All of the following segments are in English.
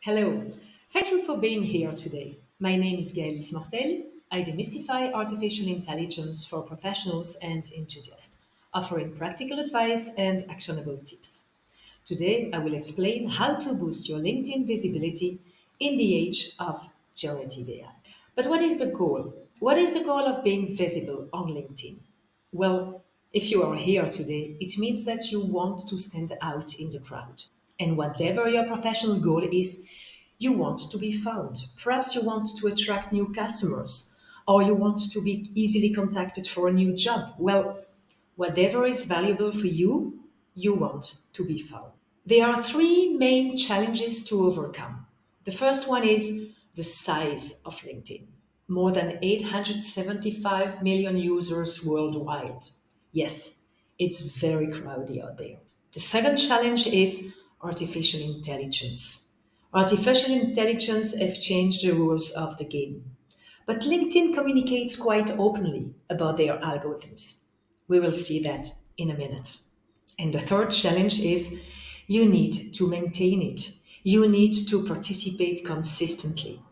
Hello, thank you for being here today. My name is Gaëlle Mortel. I demystify artificial intelligence for professionals and enthusiasts, offering practical advice and actionable tips. Today, I will explain how to boost your LinkedIn visibility in the age of generative AI. But what is the goal? What is the goal of being visible on LinkedIn? Well, if you are here today, it means that you want to stand out in the crowd. And whatever your professional goal is, you want to be found. Perhaps you want to attract new customers, or you want to be easily contacted for a new job. Well, whatever is valuable for you, you want to be found. There are three main challenges to overcome. The first one is the size of LinkedIn. More than 875 million users worldwide. Yes, it's very crowded out there. The second challenge is artificial intelligence. Artificial intelligence have changed the rules of the game. But LinkedIn communicates quite openly about their algorithms. We will see that in a minute. And the third challenge is you need to maintain it. You need to participate consistently.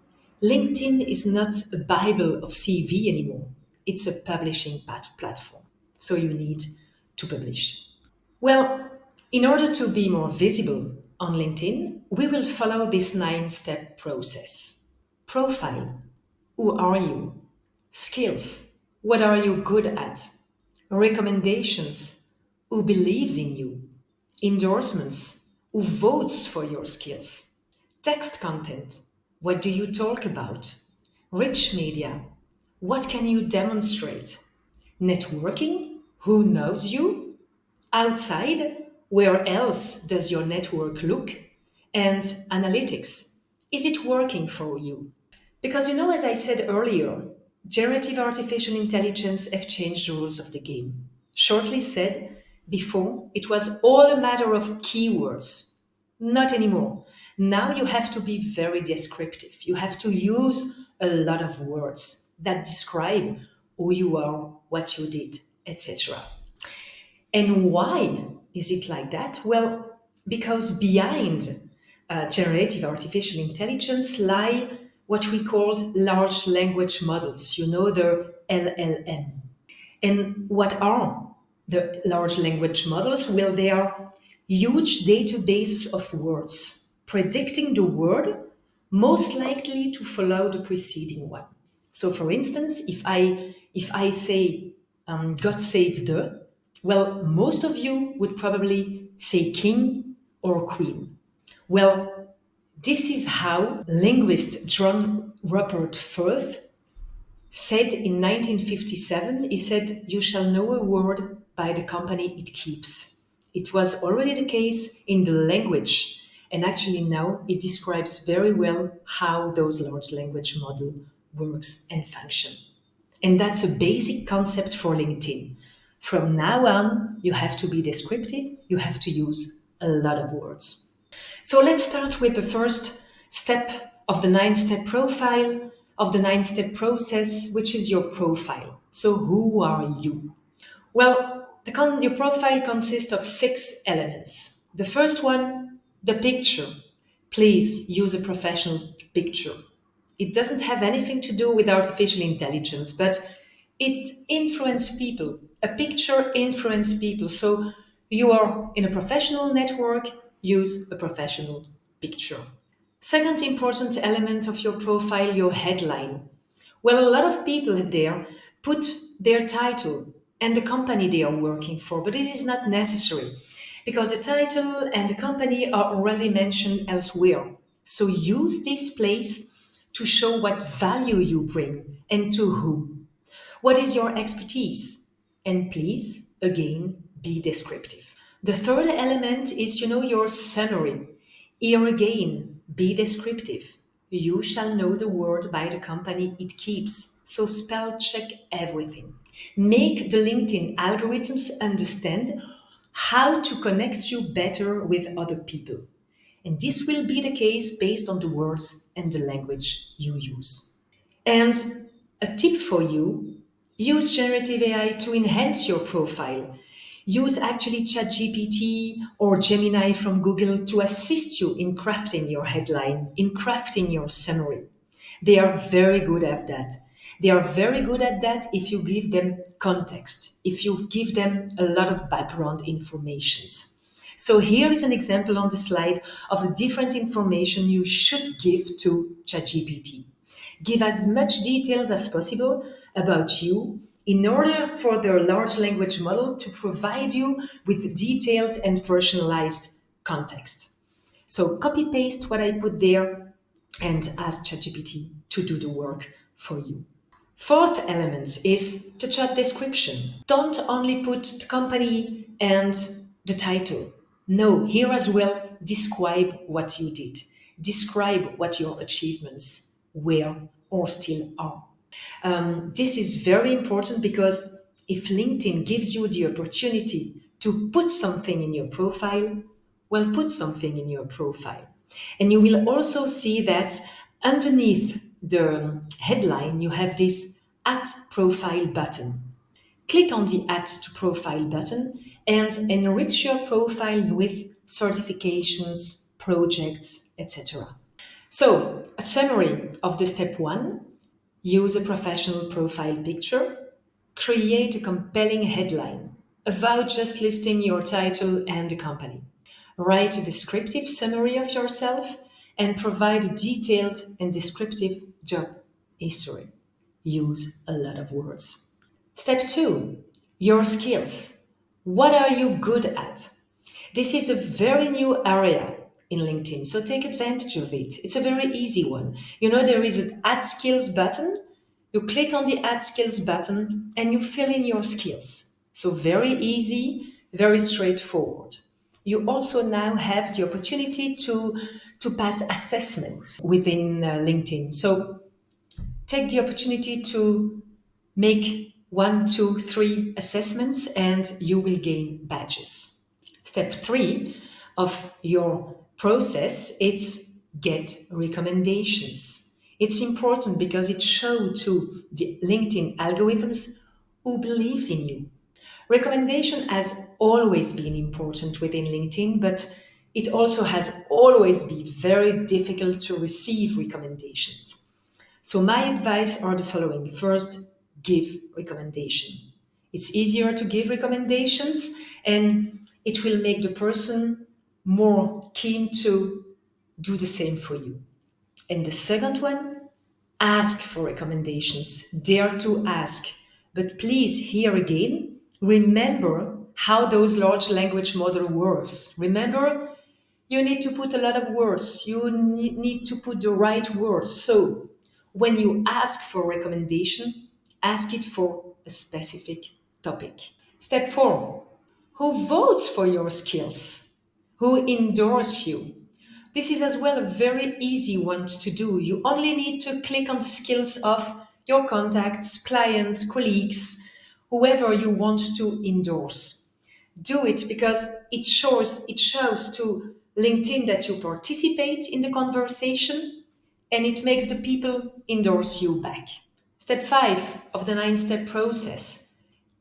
LinkedIn is not a Bible of CV anymore. It's a publishing platform. So you need to publish. Well, in order to be more visible on LinkedIn, we will follow this 9 step process. Profile. Who are you? Skills. What are you good at? Recommendations. Who believes in you? Endorsements. Who votes for your skills? Text content. What do you talk about? Rich media. What can you demonstrate? Networking. Who knows you? Outside, where else does your network look? And analytics. Is it working for you? Because as I said earlier, generative artificial intelligence have changed the rules of the game. Shortly said, before it was all a matter of keywords. Not anymore. Now you have to be very descriptive. You have to use a lot of words that describe who you are, what you did, etc. And why is it like that? Well, because behind generative artificial intelligence lie what we called large language models, the LLM. And what are the large language models? Well, they are huge databases of words, predicting the word most likely to follow the preceding one. So, for instance, if I say "God save the," well, most of you would probably say king or queen. Well, this is how linguist John Rupert Firth said in 1957. He said, "You shall know a word by the company it keeps." It was already the case in the language, and actually now it describes very well how those large language model works and function. And that's a basic concept for LinkedIn. From now on, you have to be descriptive, you have to use a lot of words. So let's start with the first step of the 9 step profile, of the 9 step process, which is your profile. So, who are you? Well, your profile consists of 6 elements. The first one, the picture. Please use a professional picture. It doesn't have anything to do with artificial intelligence, but it influences people. A picture influences people. So you are in a professional network, use a professional picture. Second important element of your profile, your headline. Well, a lot of people there put their title and the company they are working for, but it is not necessary because the title and the company are already mentioned elsewhere. So use this place to show what value you bring and to whom. What is your expertise? And please, again, be descriptive. The third element is, your summary. Here again, be descriptive. You shall know the word by the company it keeps. So spell check everything. Make the LinkedIn algorithms understand how to connect you better with other people. And this will be the case based on the words and the language you use. And a tip for you, use generative AI to enhance your profile. Use actually ChatGPT or Gemini from Google to assist you in crafting your headline, in crafting your summary. They are very good at that. They are very good at that if you give them context, if you give them a lot of background informations. So here is an example on the slide of the different information you should give to ChatGPT. Give as much details as possible about you in order for the large language model to provide you with detailed and personalized context. So copy paste what I put there and ask ChatGPT to do the work for you. Fourth element is the job description. Don't only put the company and the title. No, here as well, describe what you did. Describe what your achievements were or still are. This is very important because if LinkedIn gives you the opportunity to put something in your profile, well, put something in your profile. And you will also see that underneath the headline, you have this Add Profile button. Click on the Add to Profile button and enrich your profile with certifications, projects, etc. So, a summary of the step one: use a professional profile picture, create a compelling headline, avoid just listing your title and the company. Write a descriptive summary of yourself and provide a detailed and descriptive job history. Use a lot of words. Step two, your skills. What are you good at? This is a very new area in LinkedIn, so take advantage of it. It's a very easy one. You know, there is an Add Skills button. You click on the Add Skills button and you fill in your skills. So very easy, very straightforward. You also now have the opportunity to pass assessment within LinkedIn. So take the opportunity to make 1, 2, 3 assessments and you will gain badges. Step 3 of your process is get recommendations. It's important because it shows to the LinkedIn algorithms who believes in you. Recommendation has always been important within LinkedIn, but it also has always been very difficult to receive recommendations. So my advice are the following. First, give recommendation. It's easier to give recommendations and it will make the person more keen to do the same for you. And the second one, ask for recommendations. Dare to ask. But please, here again, remember how those large language model works. Remember, you need to put a lot of words. You need to put the right words. So when you ask for recommendation, ask it for a specific topic. Step 4. Who votes for your skills? Who endorse you? This is as well a very easy one to do. You only need to click on the skills of your contacts, clients, colleagues, whoever you want to endorse. Do it because it shows to LinkedIn that you participate in the conversation and it makes the people endorse you back. Step 5 of the 9-step process,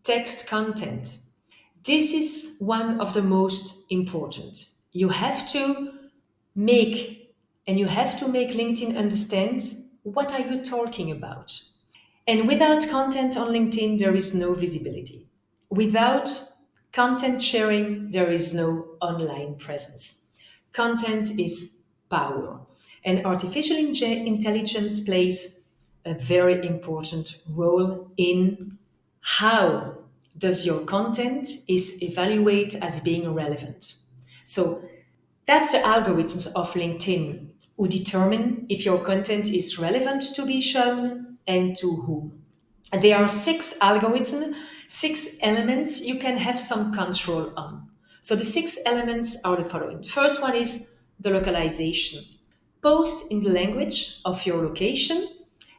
text content. This is one of the most important. You have to make LinkedIn understand what are you talking about. And without content on LinkedIn, there is no visibility. Without content sharing, there is no online presence. Content is power. And artificial intelligence plays a very important role in how does your content is evaluated as being relevant. So that's the algorithms of LinkedIn who determine if your content is relevant to be shown and to whom. And there are 6 algorithms, 6 elements you can have some control on. So the 6 elements are the following. The first one is the localization. Post in the language of your location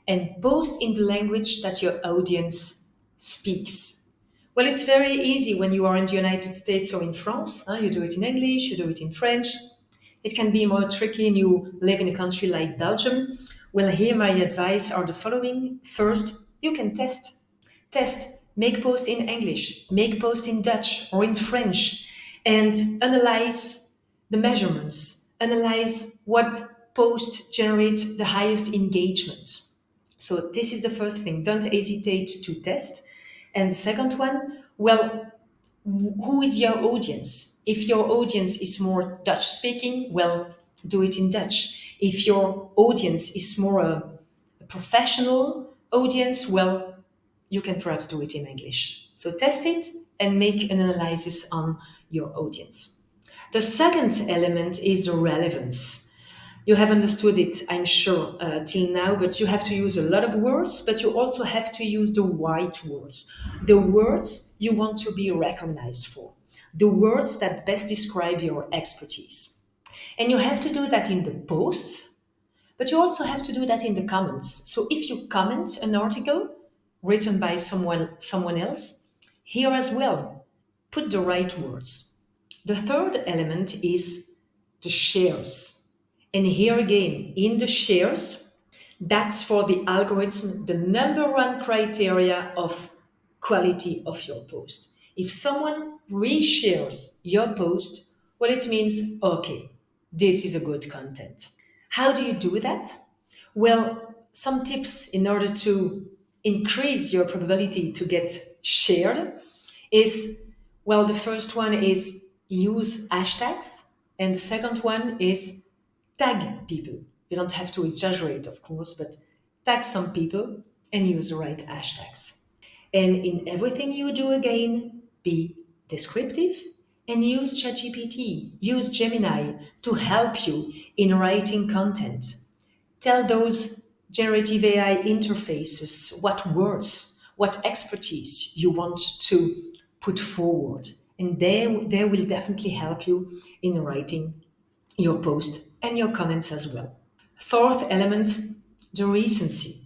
and post in the language that your audience speaks. Well, it's very easy when you are in the United States or in France. You do it in English, you do it in French. It can be more tricky and you live in a country like Belgium. Well, here my advice are the following. First, you can test. Test. make posts in English, make posts in Dutch or in French, and analyze the measurements, analyze what post generate the highest engagement. So this is the first thing. Don't hesitate to test. And the second one, well, who is your audience? If your audience is more Dutch speaking, well, do it in Dutch. If your audience is more a professional audience, well, you can perhaps do it in English. So test it and make an analysis on your audience. The second element is the relevance. You have understood it, I'm sure, till now, but you have to use a lot of words, but you also have to use the right words, the words you want to be recognized for, the words that best describe your expertise. And you have to do that in the posts, but you also have to do that in the comments. So if you comment an article written by someone else, here as well, put the right words. The third element is the shares. And here again, in the shares, that's for the algorithm, the number one criteria of quality of your post. If someone reshares your post, well, it means, okay, this is a good content. How do you do that? Well, some tips in order to increase your probability to get shared is, well, the first one is use hashtags, and the second one is tag people. You don't have to exaggerate, of course, but tag some people and use the right hashtags. And in everything you do, again, be descriptive and use ChatGPT, use Gemini to help you in writing content. Tell those generative AI interfaces what words, what expertise you want to put forward. And they will definitely help you in writing your post and your comments as well. Fourth element, the recency.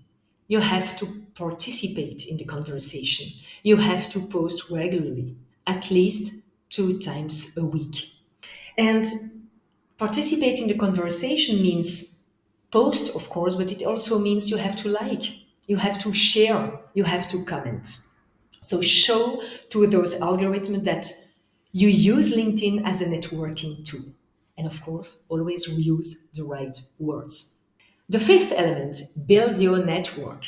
You have to participate in the conversation. You have to post regularly, at least 2 times a week. And participate in the conversation means post, of course, but it also means you have to like, you have to share, you have to comment. So show to those algorithms that you use LinkedIn as a networking tool. And of course, always use the right words. The fifth element, build your network.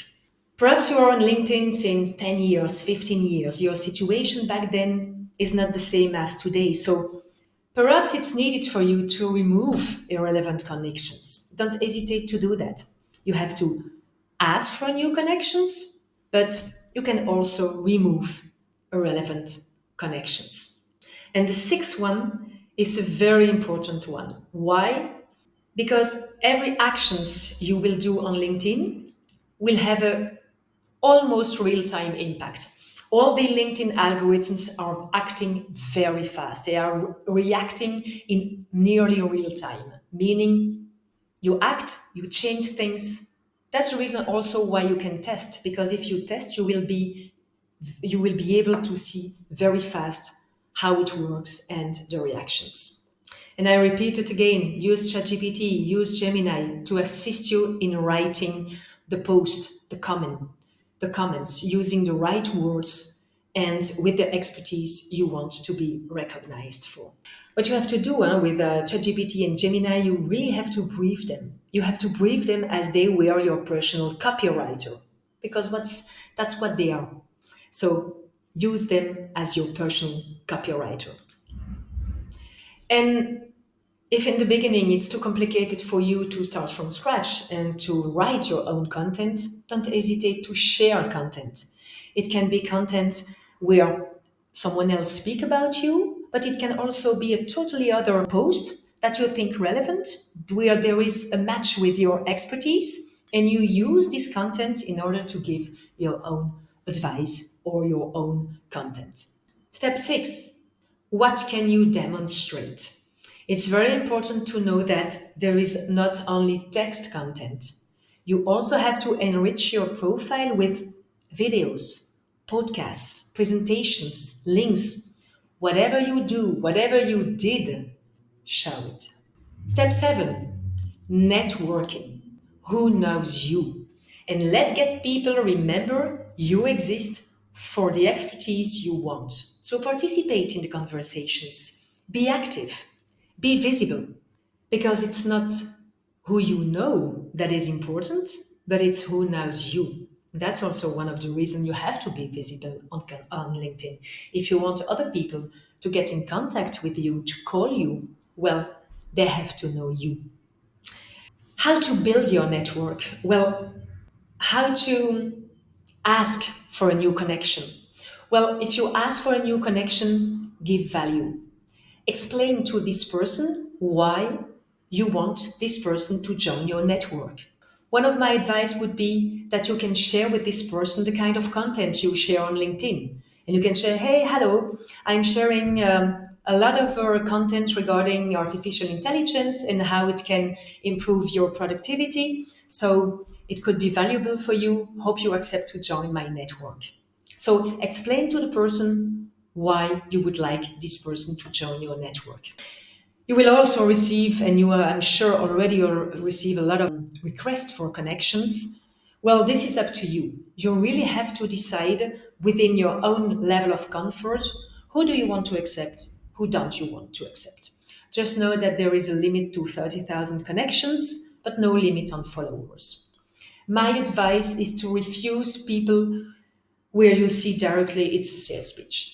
Perhaps you are on LinkedIn since 10 years, 15 years. Your situation back then is not the same as today. So perhaps it's needed for you to remove irrelevant connections. Don't hesitate to do that. You have to ask for new connections, but you can also remove irrelevant connections. And the sixth one is a very important one. Why? Because every actions you will do on LinkedIn will have a almost real-time impact. All the LinkedIn algorithms are acting very fast. They are reacting in nearly real time, meaning you act, you change things. That's the reason also why you can test, because if you test, you will be able to see very fast how it works and the reactions. And I repeat it again, use ChatGPT, use Gemini to assist you in writing the post, the comments, using the right words and with the expertise you want to be recognized for. What you have to do with ChatGPT and Gemini, you really have to brief them. You have to brief them as they were your personal copywriter, because that's what they are. So use them as your personal copywriter. And if in the beginning it's too complicated for you to start from scratch and to write your own content, don't hesitate to share content. It can be content where someone else speak about you, but it can also be a totally other post that you think relevant, where there is a match with your expertise, and you use this content in order to give your own advice or your own content. Step 6, what can you demonstrate? It's very important to know that there is not only text content. You also have to enrich your profile with videos, podcasts, presentations, links. Whatever you do, whatever you did, show it. Step 7, networking. Who knows you? And let get people remember you exist for the expertise you want. So participate in the conversations, be active, be visible, because it's not who you know that is important, but it's who knows you. That's also one of the reasons you have to be visible on LinkedIn. If you want other people to get in contact with you, to call you, well, they have to know you. How to build your network? Well, how to ask for a new connection? Well, if you ask for a new connection, give value. Explain to this person why you want this person to join your network. One of my advice would be that you can share with this person the kind of content you share on LinkedIn. And you can share, hey, hello, I'm sharing a lot of content regarding artificial intelligence and how it can improve your productivity. So it could be valuable for you. Hope you accept to join my network. So explain to the person why you would like this person to join your network. You will also receive, and you are, I'm sure, already receive a lot of requests for connections. Well, this is up to you. You really have to decide within your own level of comfort, who do you want to accept, who don't you want to accept. Just know that there is a limit to 30,000 connections, but no limit on followers. My advice is to refuse people where you see directly it's a sales pitch.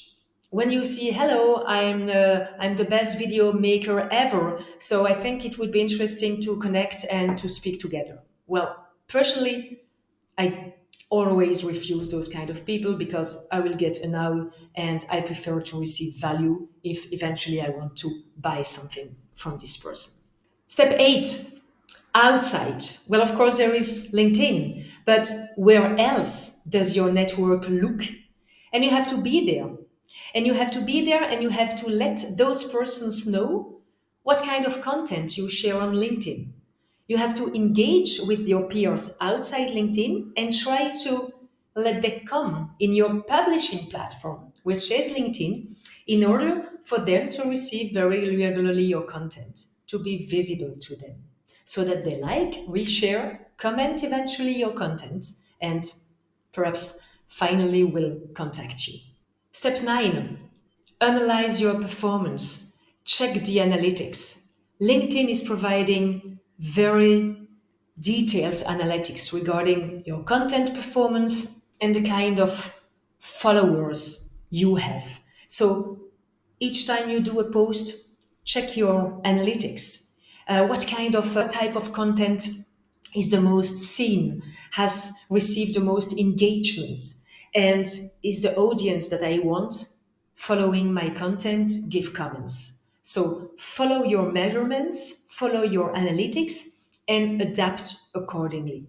When you see, hello, I'm the best video maker ever, so I think it would be interesting to connect and to speak together. Well, personally, I always refuse those kind of people because I will get a no, and I prefer to receive value if eventually I want to buy something from this person. Step 8, outside. Well, of course, there is LinkedIn, but where else does your network look? And you have to be there. And you have to be there and you have to let those persons know what kind of content you share on LinkedIn. You have to engage with your peers outside LinkedIn and try to let them come in your publishing platform, which is LinkedIn, in order for them to receive very regularly your content, to be visible to them, so that they like, reshare, comment eventually your content, and perhaps finally will contact you. Step 9, analyze your performance. Check the analytics. LinkedIn is providing very detailed analytics regarding your content performance and the kind of followers you have. So each time you do a post, check your analytics. What kind of type of content is the most seen, has received the most engagement, and is the audience that I want following my content, give comments. So follow your measurements, follow your analytics, and adapt accordingly.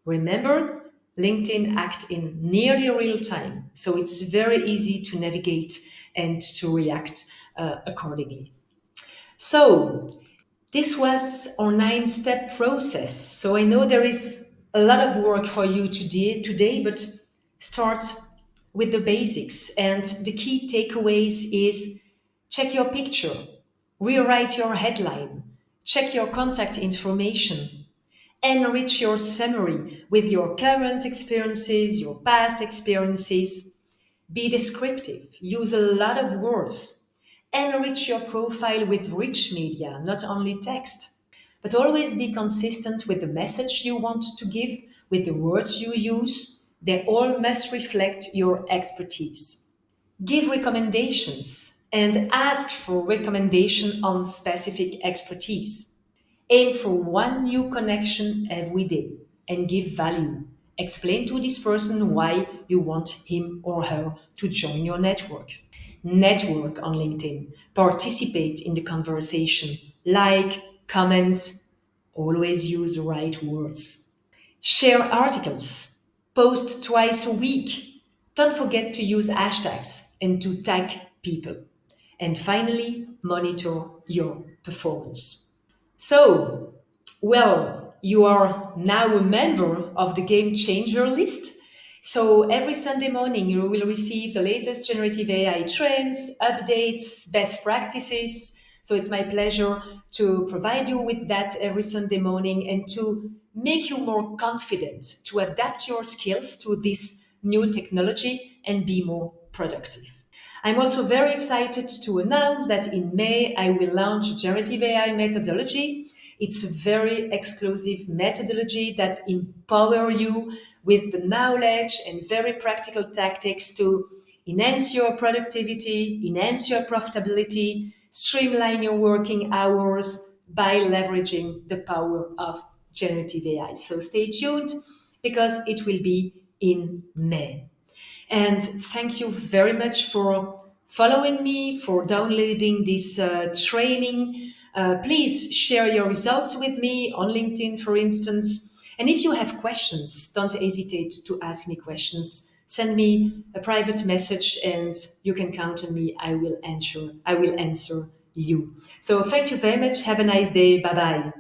Remember, LinkedIn acts in nearly real time, so it's very easy to navigate and to react accordingly. So this was our 9-step process. So I know there is a lot of work for you today, but start with the basics. And the key takeaways is check your picture, rewrite your headline, check your contact information, enrich your summary with your current experiences, your past experiences. Be descriptive, use a lot of words. Enrich your profile with rich media, not only text. But always be consistent with the message you want to give, with the words you use. They all must reflect your expertise. Give recommendations and ask for recommendation on specific expertise. Aim for one new connection every day and give value. Explain to this person why you want him or her to join your network. Network on LinkedIn. Participate in the conversation. Like, comment, always use the right words. Share articles. Post twice a week. Don't forget to use hashtags and to tag people. And finally, monitor your performance. So, well, you are now a member of the Game Changer list. So every Sunday morning, you will receive the latest generative AI trends, updates, best practices. So it's my pleasure to provide you with that every Sunday morning and to make you more confident to adapt your skills to this new technology and be more productive. I'm also very excited to announce that in May I will launch generative AI methodology. It's a very exclusive methodology that empower you with the knowledge and very practical tactics to enhance your productivity, enhance your profitability, streamline your working hours by leveraging the power of generative AI. So stay tuned because it will be in May. And thank you very much for following me, for downloading this training. Please share your results with me on LinkedIn, for instance. And if you have questions, don't hesitate to ask me questions. Send me a private message and you can count on me. I will answer you. So thank you very much. Have a nice day. Bye bye.